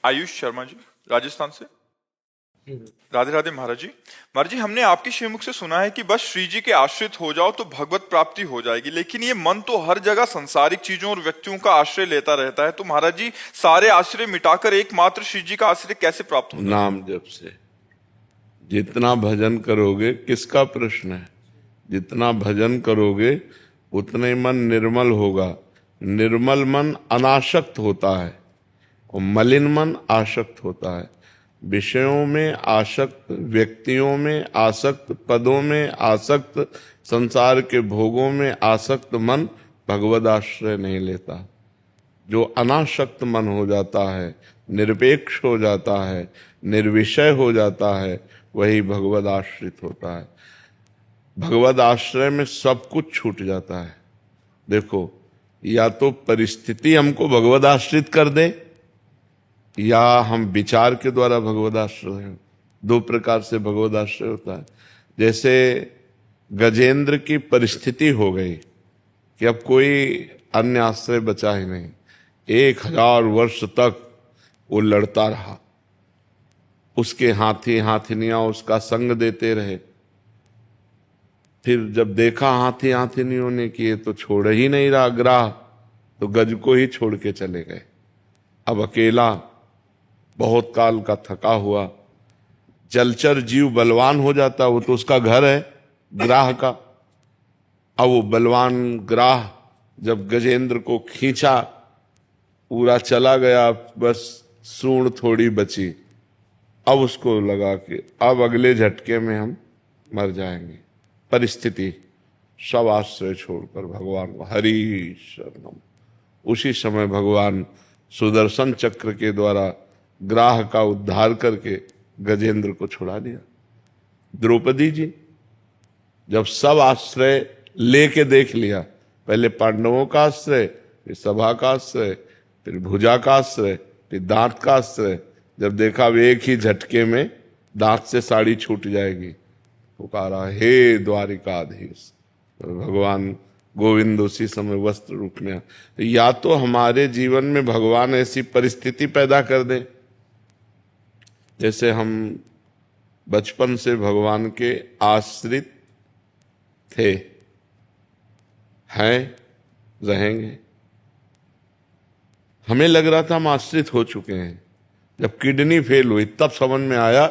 आयुष शर्मा जी, राजस्थान से। राधे राधे महाराज जी। महाराज जी, हमने आपके श्रीमुख से सुना है कि बस श्री जी के आश्रित हो जाओ तो भगवत प्राप्ति हो जाएगी, लेकिन ये मन तो हर जगह संसारिक चीजों और व्यक्तियों का आश्रय लेता रहता है। तो महाराज जी, सारे आश्रय मिटाकर एकमात्र श्री जी का आश्रय कैसे प्राप्त होगा? नाम जप से। जितना भजन करोगे, किसका प्रश्न है, जितना भजन करोगे उतने मन निर्मल होगा। निर्मल मन अनासक्त होता है और मलिन मन आसक्त होता है। विषयों में आसक्त, व्यक्तियों में आसक्त, पदों में आसक्त, संसार के भोगों में आसक्त मन भगवद आश्रय नहीं लेता। जो अनासक्त मन हो जाता है, निरपेक्ष हो जाता है, निर्विषय हो जाता है, वही भगवद आश्रित होता है। भगवद आश्रय में सब कुछ छूट जाता है। देखो, या तो परिस्थिति हमको भगवद आश्रित कर दे, या हम विचार के द्वारा भगवद आश्रय। दो प्रकार से भगवद आश्रय होता है। जैसे गजेंद्र की परिस्थिति हो गई कि अब कोई अन्य आश्रय बचा ही नहीं, 1000 वर्ष तक वो लड़ता रहा, उसके हाथी हाथिनियां उसका संग देते रहे। फिर जब देखा हाथी हाथिनियों ने कि ये तो छोड़ ही नहीं रहा ग्राह, तो गज को ही छोड़ के चले गए। अब अकेला, बहुत काल का थका हुआ, जलचर जीव बलवान हो जाता, वो तो उसका घर है ग्राह का। अब वो बलवान ग्राह जब गजेंद्र को खींचा, पूरा चला गया, बस सूंड थोड़ी बची। अब उसको लगा कि अब अगले झटके में हम मर जाएंगे। परिस्थिति, सब आश्रय छोड़कर भगवान को हरि शरणम। उसी समय भगवान सुदर्शन चक्र के द्वारा ग्राह का उद्धार करके गजेंद्र को छुड़ा दिया। द्रौपदी जी जब सब आश्रय लेके देख लिया, पहले पांडवों का आश्रय, फिर सभा का आश्रय, फिर भुजा का आश्रय, फिर दांत का आश्रय, जब देखा वे एक ही झटके में दांत से साड़ी छूट जाएगी, पुकारा हे द्वारिकाधीश। तो भगवान गोविंद उसी समय वस्त्र रूप में। तो या तो हमारे जीवन में भगवान ऐसी परिस्थिति पैदा कर दे, जैसे हम बचपन से भगवान के आश्रित थे, हैं, रहेंगे। हमें लग रहा था हम आश्रित हो चुके हैं। जब किडनी फेल हुई तब समझ में आया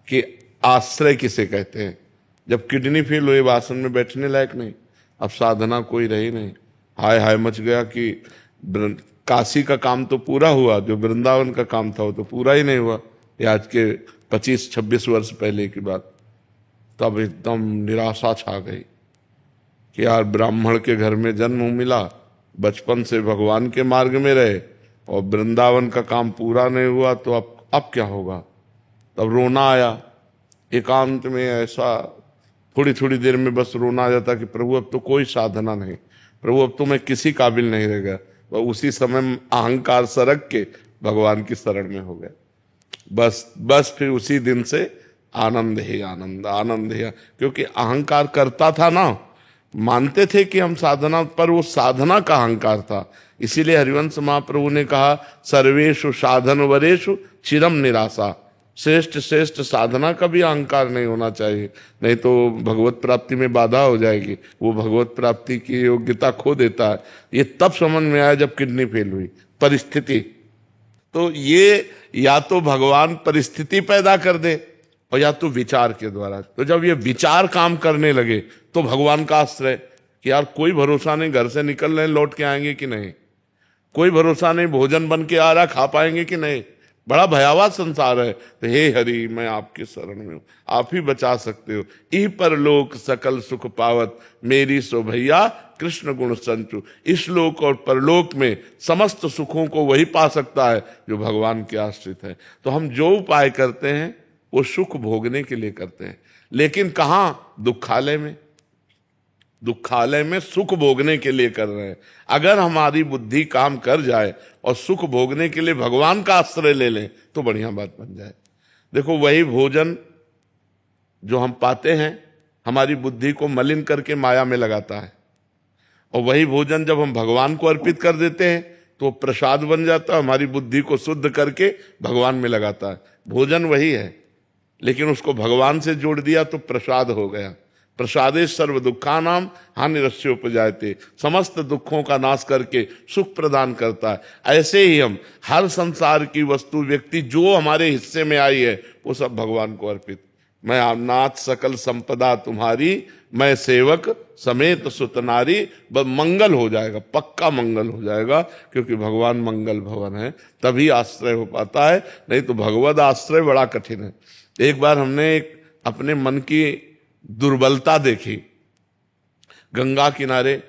कि आश्रय किसे कहते हैं। जब किडनी फेल हुई, आसन में बैठने लायक नहीं, अब साधना कोई रही नहीं। हाय हाय मच गया कि काशी का काम तो पूरा हुआ, जो वृंदावन का काम था वो तो पूरा ही नहीं हुआ। ये आज के 25-26 वर्ष पहले की बात। तब एकदम निराशा छा गई कि यार ब्राह्मण के घर में जन्म मिला, बचपन से भगवान के मार्ग में रहे और वृंदावन का काम पूरा नहीं हुआ, तो अब क्या होगा। तब रोना आया एकांत में। ऐसा थोड़ी थोड़ी देर में बस रोना आ जाता कि प्रभु अब तो कोई साधना नहीं, प्रभु अब तो मैं किसी काबिल नहीं रह गया। वह उसी समय अहंकार सरक के भगवान की शरण में हो गया। बस फिर उसी दिन से आनंद ही आनंद, आनंद ही, क्योंकि अहंकार करता था ना, मानते थे कि हम साधना, पर वो साधना का अहंकार था। इसीलिए हरिवंश महाप्रभु ने कहा सर्वेषु साधन वरेषु चिरम निराशा। श्रेष्ठ श्रेष्ठ साधना का भी अहंकार नहीं होना चाहिए, नहीं तो भगवत प्राप्ति में बाधा हो जाएगी, वो भगवत प्राप्ति की योग्यता खो देता है। ये तब समझ में आया जब किडनी फेल हुई। परिस्थिति, तो ये या तो भगवान परिस्थिति पैदा कर दे और या तो विचार के द्वारा। तो जब ये विचार काम करने लगे तो भगवान का आश्रय कि यार कोई भरोसा नहीं, घर से निकल रहे लौट के आएंगे कि नहीं, कोई भरोसा नहीं, भोजन बन के आ रहा खा पाएंगे कि नहीं, बड़ा भयावह संसार है। तो हे हरि, मैं आपके शरण में हूं, आप ही बचा सकते हो। ई परलोक सकल सुख पावत, मेरी सो भैया कृष्ण गुण संचु। इस लोक और परलोक में समस्त सुखों को वही पा सकता है जो भगवान के आश्रित है। तो हम जो उपाय करते हैं वो सुख भोगने के लिए करते हैं, लेकिन कहां, दुखालय में। दुखालय में सुख भोगने के लिए कर रहे हैं। अगर हमारी बुद्धि काम कर जाए और सुख भोगने के लिए भगवान का आश्रय ले लें तो बढ़िया बात बन जाए। देखो, वही भोजन जो हम पाते हैं हमारी बुद्धि को मलिन करके माया में लगाता है, और वही भोजन जब हम भगवान को अर्पित कर देते हैं तो प्रसाद बन जाता है, हमारी बुद्धि को शुद्ध करके भगवान में लगाता है। भोजन वही है, लेकिन उसको भगवान से जोड़ दिया तो प्रसाद हो गया। प्रसादे सर्व दुखानाम हानिरस्योपजायते, समस्त दुखों का नाश करके सुख प्रदान करता है। ऐसे ही हम हर संसार की वस्तु व्यक्ति जो हमारे हिस्से में आई है वो सब भगवान को अर्पित। मैं नाथ सकल संपदा तुम्हारी, मैं सेवक समेत सुत नारी। मंगल हो जाएगा, पक्का मंगल हो जाएगा, क्योंकि भगवान मंगल भवन है, तभी आश्रय हो पाता है, नहीं तो भगवद आश्रय बड़ा कठिन है। एक बार हमने अपने मन की दुर्बलता देखी। गंगा किनारे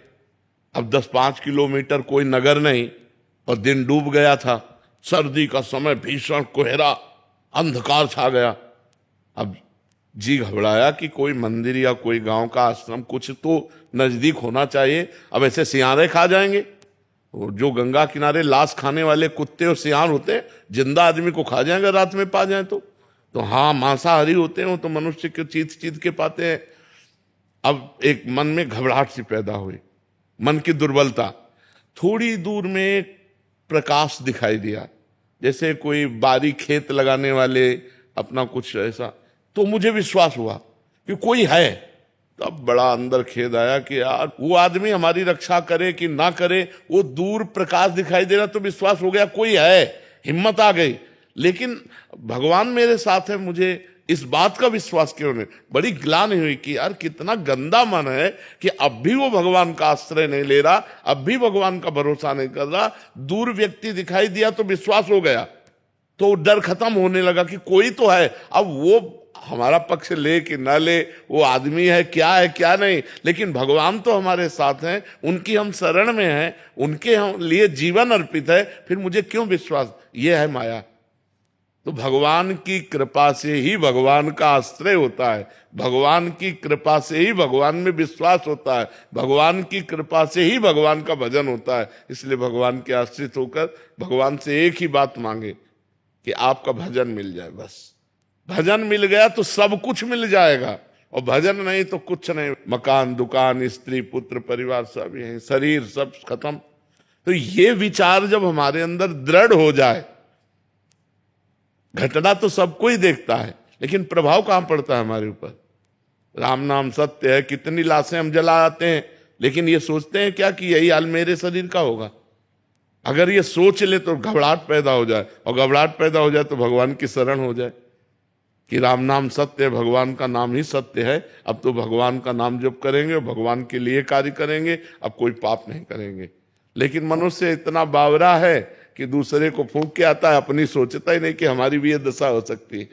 अब 10-5 किलोमीटर कोई नगर नहीं और दिन डूब गया था, सर्दी का समय, भीषण कोहरा, अंधकार छा गया। अब जी घबराया कि कोई मंदिर या कोई गांव का आश्रम कुछ तो नजदीक होना चाहिए। अब ऐसे सियारे खा जाएंगे, जो गंगा किनारे लाश खाने वाले कुत्ते और सियार होते हैं, जिंदा आदमी को खा जाएंगे रात में पा जाए तो हाँ मांसाहारी होते हैं वो, तो मनुष्य के चीत के पाते हैं। अब एक मन में घबराहट सी पैदा हुई, मन की दुर्बलता। थोड़ी दूर में एक प्रकाश दिखाई दिया, जैसे कोई बारी खेत लगाने वाले अपना कुछ ऐसा, तो मुझे विश्वास हुआ कि कोई है। तब बड़ा अंदर खेद आया कि यार वो आदमी हमारी रक्षा करे कि ना करे, वो दूर प्रकाश दिखाई दे रहा तो विश्वास हो गया कोई है, हिम्मत आ गई। लेकिन भगवान मेरे साथ है, मुझे इस बात का विश्वास क्यों नहीं? बड़ी ग्लानि हुई कि यार कितना गंदा मन है कि अब भी वो भगवान का आश्रय नहीं ले रहा, अब भी भगवान का भरोसा नहीं कर रहा। दूर व्यक्ति दिखाई दिया तो विश्वास हो गया, तो डर खत्म होने लगा कि कोई तो है। अब वो हमारा पक्ष ले कि ना ले, वो आदमी है क्या नहीं, लेकिन भगवान तो हमारे साथ हैं, उनकी हम शरण में हैं, उनके हम लिए जीवन अर्पित है, फिर मुझे क्यों विश्वास? ये है माया। तो भगवान की कृपा से ही भगवान का आश्रय होता है, भगवान की कृपा से ही भगवान में विश्वास होता है, भगवान की कृपा से ही भगवान का भजन होता है। इसलिए भगवान के आश्रित होकर भगवान से एक ही बात मांगे कि आपका भजन मिल जाए। बस भजन मिल गया तो सब कुछ मिल जाएगा, और भजन नहीं तो कुछ नहीं। मकान, दुकान, स्त्री, पुत्र, परिवार सब यही, शरीर सब खत्म। तो ये विचार जब हमारे अंदर दृढ़ हो जाए, घटना तो सबको ही देखता है, लेकिन प्रभाव कहां पड़ता है हमारे ऊपर? राम नाम सत्य है, कितनी लाशें हम जला आते हैं, लेकिन ये सोचते हैं क्या कि यही हाल मेरे शरीर का होगा? अगर ये सोच ले तो घबराहट पैदा हो जाए, और घबराहट पैदा हो जाए तो भगवान की शरण हो जाए कि राम नाम सत्य है, भगवान का नाम ही सत्य है। अब तो भगवान का नाम जप करेंगे, भगवान के लिए कार्य करेंगे, अब कोई पाप नहीं करेंगे। लेकिन मनुष्य इतना बावरा है कि दूसरे को फूंक के आता है, अपनी सोचता ही नहीं कि हमारी भी ये दशा हो सकती है।